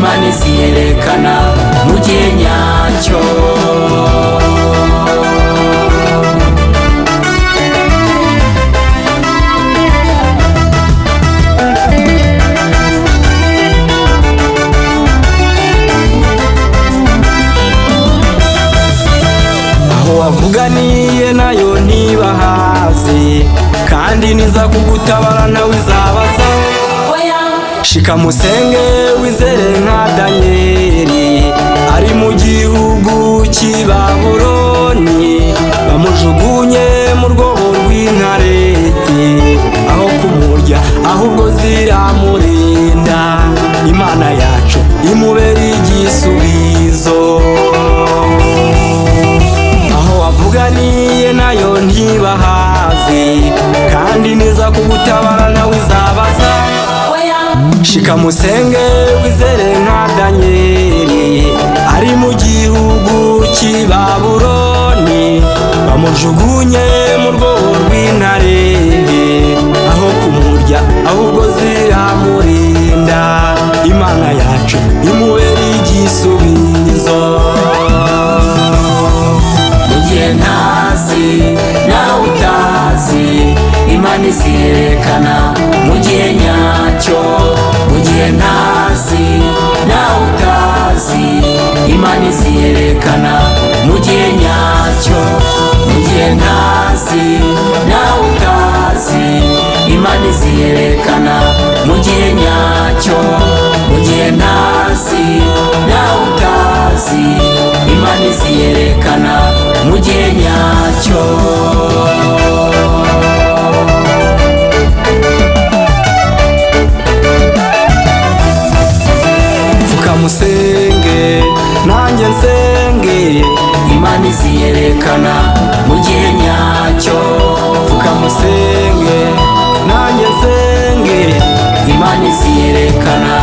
Imana iziyerekana mu gihe nyacyo. Wavuganiye nayo ntibahaze, kandi niza kugutabara nawe izabaza. Shika musenge wizere nka Danyeli, ari mu gihugu cy'i Babuloni, bamujugunye mu rwobo rw'intare, aho kumurya ahubwo ziramurinda. Imana yacu imubera igisubizo. Wavuganiye nayo ntibahaze, kandi niza kugutabara nawe izabaza. Shika musenge wizere nka Danyeli, ari mu gihugu cy'i Babuloni, bamujugunye mu rwobo rw'intare, aho kumurya ahubwo ziramurinda. Imana yacu imubera igisubizo. Ntazi nawe utazi, Imana iziyerekana mu gihe nyacyo. Mu gihe ntazi nawe utazi, Imana iziyerekana mu gihe nyacyo. Mu gihe ntazi nawe utazi, Imana iziyerekana mu gihe nyacyo. Mu gihe ntazi nawe utazi, Imana iziyerekana mu gihe nyacyo. Pfuka musenge nanjye nsenge, Imana iziyerekana mu gihe nyacyo. Pfuka musenge nanjye nsenge, Imana iziyerekana